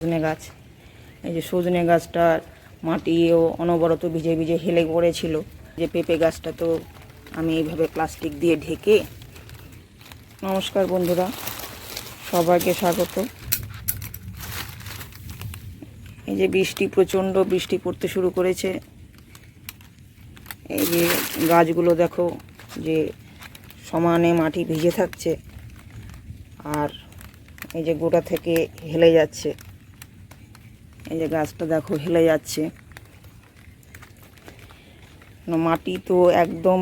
সজনে গাছ, এই যে সজনে গাছটার মাটিও অনবরত ভিজে ভিজে হেলে পড়েছিল। যে পেঁপে গাছটা তো আমি এইভাবে প্লাস্টিক দিয়ে ঢেকে। নমস্কার বন্ধুরা, সবাইকে স্বাগত। এই যে প্রচণ্ড বৃষ্টি পড়তে শুরু করেছে। এই যে গাছগুলো দেখো যে সমানে মাটি ভিজে থাকছে, আর এই যে গোড়া থেকে হেলে যাচ্ছে। এই যে গাছটা দেখো হেলে যাচ্ছে, মাটি তো একদম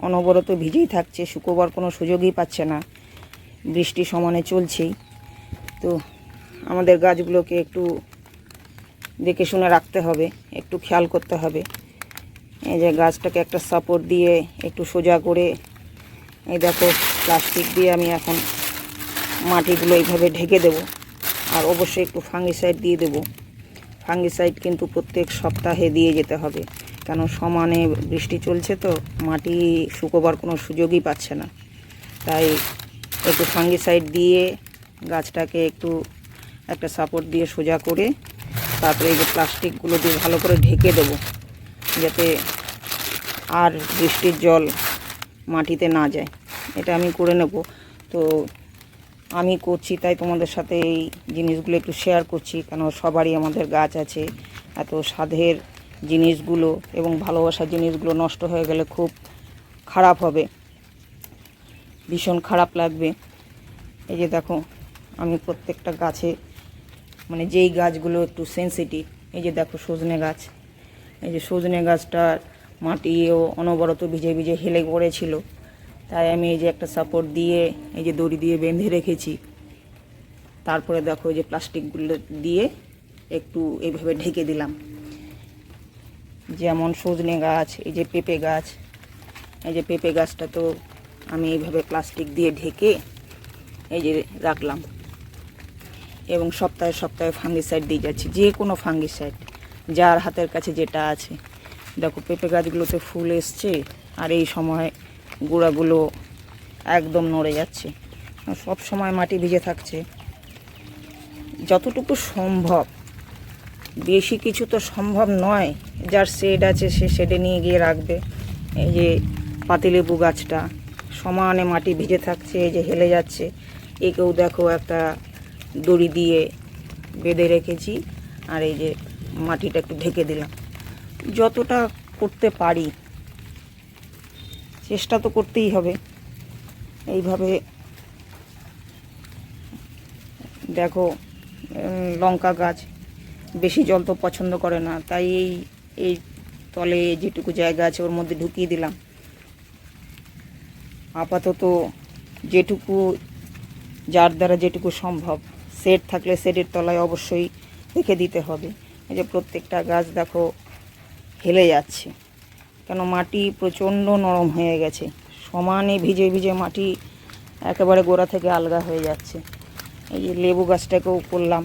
অনবরত ভিজেই থাকছে, শুকোবার কোনো সুযোগই পাচ্ছে না। বৃষ্টি সমানে চলছেই, তো আমাদের গাছগুলোকে একটু দেখে শুনে রাখতে হবে, একটু খেয়াল করতে হবে। এই যে গাছটাকে একটা সাপোর্ট দিয়ে একটু সোজা করে, এই দেখো প্লাস্টিক দিয়ে আমি এখন মাটিগুলো এইভাবে ঢেকে দেব। আর অবশ্যই একটু ফাঙ্গিসাইড দিয়ে দেব। ফাঙ্গিসাইড কিন্তু প্রত্যেক সপ্তাহে দিয়ে যেতে হবে, কেন সমানে বৃষ্টি চলছে তো মাটি শুকোবার কোনো সুযোগই পাচ্ছে না। তাই একটু ফাঙ্গিসাইড দিয়ে গাছটাকে একটু একটা সাপোর্ট দিয়ে সোজা করে, তারপরে এই যে প্লাস্টিকগুলো দিয়ে ভালো করে ঢেকে দেবো, যাতে আর বৃষ্টির জল মাটিতে না যায়। এটা আমি করে নেব। তো আমি করছি তাই তোমাদের সাথে এই জিনিসগুলো একটু শেয়ার করছি, কেন সবারই আমাদের গাছ আছে। এত স্বাদের জিনিসগুলো এবং ভালোবাসার জিনিসগুলো নষ্ট হয়ে গেলে খুব খারাপ হবে, ভীষণ খারাপ লাগবে। এই যে দেখো আমি প্রত্যেকটা গাছে, মানে যেই গাছগুলো একটু সেনসিটিভ, এই যে দেখো সজনে গাছ, এই যে সজনে গাছটার মাটিও অনবরত ভিজে ভিজে হেলে পড়েছিল। তাই আমি এই যে একটা সাপোর্ট দিয়ে এই যে দড়ি দিয়ে বেঁধে রেখেছি। তারপরে দেখো এই যে প্লাস্টিকগুলো দিয়ে একটু এইভাবে ঢেকে দিলাম। যেমন সজনে গাছ, এই যে পেঁপে গাছ, এই যে পেঁপে গাছটা তো আমি এইভাবে প্লাস্টিক দিয়ে ঢেকে এই যে রাখলাম, এবং সপ্তাহে সপ্তাহে ফাঙ্গিসাইড দিয়ে যাচ্ছি, যে কোনো ফাঙ্গিসাইড যার হাতের কাছে যেটা আছে। দেখো পেঁপে গাছগুলোতে ফুল এসছে, আর এই সময় গোড়াগুলো একদম নড়ে যাচ্ছে, সব সময় মাটি ভিজে থাকছে। যতটুকু সম্ভব, বেশি কিছু তো সম্ভব নয়, যার শেড আছে সে শেডে নিয়ে গিয়ে রাখবে। এই যে পাতিলেবু গাছটা সমানে মাটি ভিজে থাকছে, এই যে হেলে যাচ্ছে। একেও দেখো একটা দড়ি দিয়ে বেঁধে রেখেছি, আর এই যে মাটিটা একটু ঢেকে দিলাম। যতটা করতে পারি, চেষ্টা তো করতেই হবে। এইভাবে দেখো লঙ্কা গাছ বেশি জল তো পছন্দ করে না, তাই এই তলে যেটুকু জায়গা আছে ওর মধ্যে ঢুকিয়ে দিলাম। আপাতত যেটুকু, যার দ্বারা যেটুকু সম্ভব, শেড থাকলে শেডের তলায় অবশ্যই রেখে দিতে হবে। এই যে প্রত্যেকটা গাছ দেখো হেলে যাচ্ছে, কেন মাটি প্রচণ্ড নরম হয়ে গেছে, সমানে ভিজে ভিজে মাটি একেবারে গোড়া থেকে আলগা হয়ে যাচ্ছে। এই যে লেবু গাছটাকেও করলাম,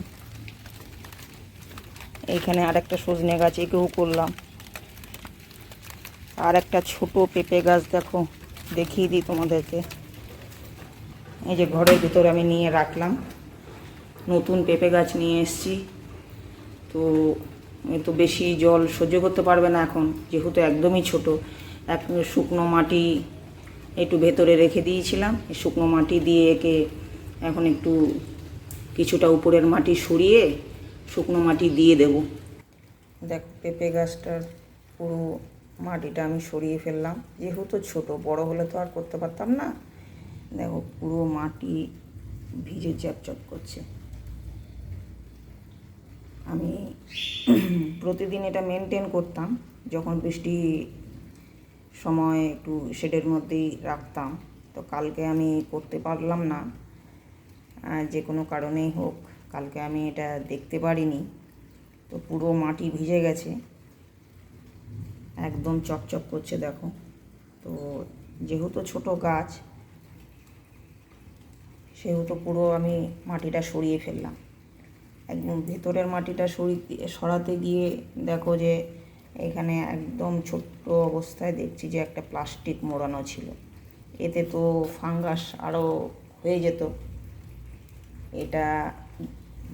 এইখানে আরেকটা সজনে গাছ, একেও করলাম। আর একটা ছোট পেঁপে গাছ দেখো, দেখিয়ে দিই তোমাদেরকে। এই যে ঘরের ভিতরে আমি নিয়ে রাখলাম, নতুন পেঁপে গাছ নিয়ে এসেছি। তো বেশি জল সহ্য করতে পারবে না এখন, যেহেতু একদমই ছোট। এক শুকনো মাটি একটু ভেতরে রেখে দিয়েছিলাম, শুকনো মাটি দিয়ে একে এখন একটু কিছুটা উপরের মাটি সরিয়ে শুকনো মাটি দিয়ে দেব। দেখো পেঁপে গাছটার পুরো মাটিটা আমি সরিয়ে ফেললাম, যেহেতু ছোট, বড় হলে তো আর করতে পারতাম না। দেখো পুরো মাটি ভিজে চপচপ করছে। আমি প্রতিদিন এটা মেনটেন করতাম, যখন বৃষ্টি সময় একটু শেডের মধ্যেই রাখতাম। তো কালকে আমি করতে পারলাম না, যে কোনো কারণেই হোক কালকে আমি এটা দেখতে পারিনি। তো পুরো মাটি ভিজে গেছে, একদম চকচক করছে দেখো। তো যেহেতু ছোট গাছ, সেহেতু পুরো আমি মাটিটা সরিয়ে ফেললাম। একদম ভেতরের মাটিটা সরাতে গিয়ে দেখো যে এখানে একদম ছোট্ট অবস্থায় দেখছি যে একটা প্লাস্টিক মোড়ানো ছিল। এতে তো ফাঙ্গাস আরও হয়ে যেত। এটা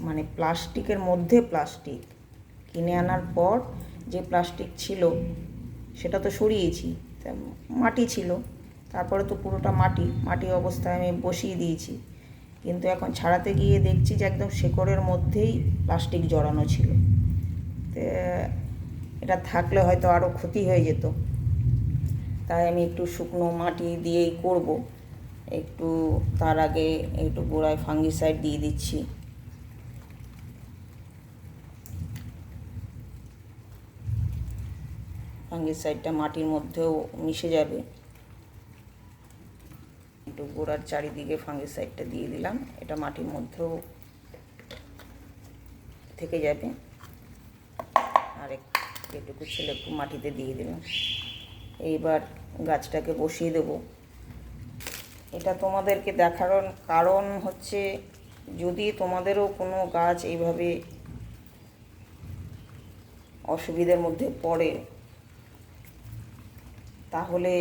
মানে প্লাস্টিকের মধ্যে প্লাস্টিক কিনে আনার পর যে প্লাস্টিক ছিল সেটা তো সরিয়েছি, মাটি ছিল, তারপরে তো পুরোটা মাটি অবস্থায় আমি বসিয়ে দিয়েছি, কিন্তু এখন ছাড়াতে গিয়ে দেখছি যে একদম শেকড়ের মধ্যেই প্লাস্টিক জড়ানো ছিল। তো এটা থাকলে হয়তো আরও ক্ষতি হয়ে যেত, তাই আমি একটু শুকনো মাটি দিয়েই করব। একটু তার আগে একটু গোড়ায় ফাঙ্গিসাইড দিয়ে দিচ্ছি। ফাঙ্গিসাইডটা মাটির মধ্যেও মিশে যাবে। একটু গোড়ার চারিদিকে ফাঙ্গিসাইডটা দিয়ে দিলাম, এটা মাটির মধ্যেও থেকে যাবে। আর একটু ছেলে একটু মাটিতে দিয়ে দিলাম। এইবার গাছটাকে বসিয়ে দেব। এটা তোমাদেরকে দেখার কারণ হচ্ছে, যদি তোমাদেরও কোনো গাছ এইভাবে অসুবিধার মধ্যে পড়ে তাহলে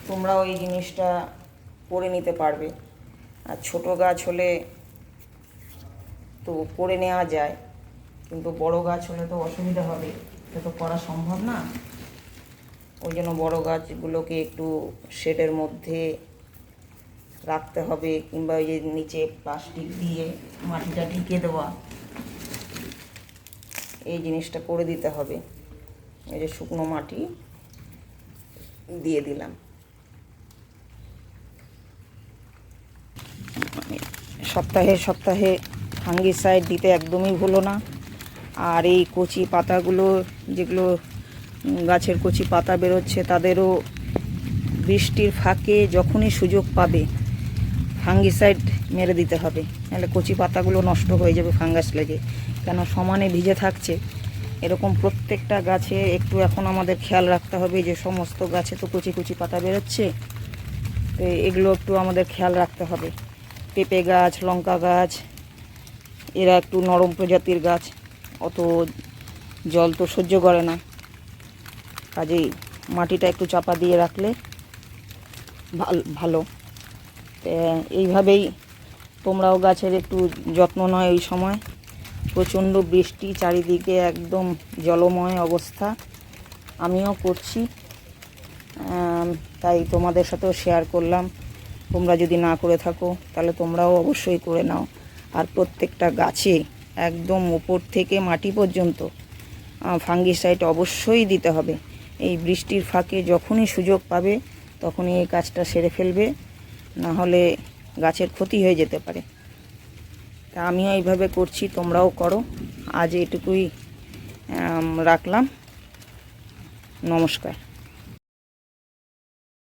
তোমরাও এই জিনিসটা করে নিতে পারবে। আর ছোট গাছ হলে তো করে নেওয়া যায়, কিন্তু বড় গাছ হলে তো অসুবিধা হবে, এটা তো করা সম্ভব না। ওই জন্য বড় গাছগুলোকে একটু শেডের মধ্যে রাখতে হবে, কিংবা ওই যে নিচে প্লাস্টিক দিয়ে মাটিটা ঢেকে দেওয়া, এই জিনিসটা করে দিতে হবে। এই যে শুকনো মাটি দিয়ে দিলাম। সপ্তাহে সপ্তাহে ফাঙ্গিসাইড দিতে একদমই ভুলো না। আর এই কচি পাতাগুলো, যেগুলো গাছের কচি পাতা বেরোচ্ছে, তাদেরও বৃষ্টির ফাঁকে যখনই সুযোগ পাবে ফাঙ্গিসাইড মেরে দিতে হবে, নাহলে কচি পাতাগুলো নষ্ট হয়ে যাবে ফাঙ্গাস লেগে। কেন সমানে ভিজে থাকছে, এরকম প্রত্যেকটা গাছে একটু এখন আমাদের খেয়াল রাখতে হবে। যে সমস্ত গাছে তো কচি কচি পাতা বেরোচ্ছে, তো এগুলো একটু আমাদের খেয়াল রাখতে হবে। পেঁপে গাছ, লঙ্কা গাছ, এরা একটু নরম প্রজাতির গাছ, অত জল তো সহ্য করে না, কাজেই মাটিটা একটু চাপা দিয়ে রাখলে ভালো। এইভাবেই তোমরাও গাছের একটু যত্ন নাও। এই সময় প্রচণ্ড বৃষ্টি, চারিদিকে একদম জলময় অবস্থা, আমিও করছি, তাই তোমাদের সাথেও শেয়ার করলাম। তোমরা যদি না করে থাকো তাহলে তোমরাও অবশ্যই করে নাও। আর প্রত্যেকটা গাছে একদম উপর থেকে মাটি পর্যন্ত ফাঙ্গিসাইড অবশ্যই দিতে হবে। এই বৃষ্টির ফাঁকে যখনই সুযোগ পাবে তখনই এই কাজটা সেরে ফেলবে, না হলে গাছের ক্ষতি হয়ে যেতে পারে। তা আমিও এইভাবে করছি, তোমরাও করো। আজ এটুকুই রাখলাম। নমস্কার।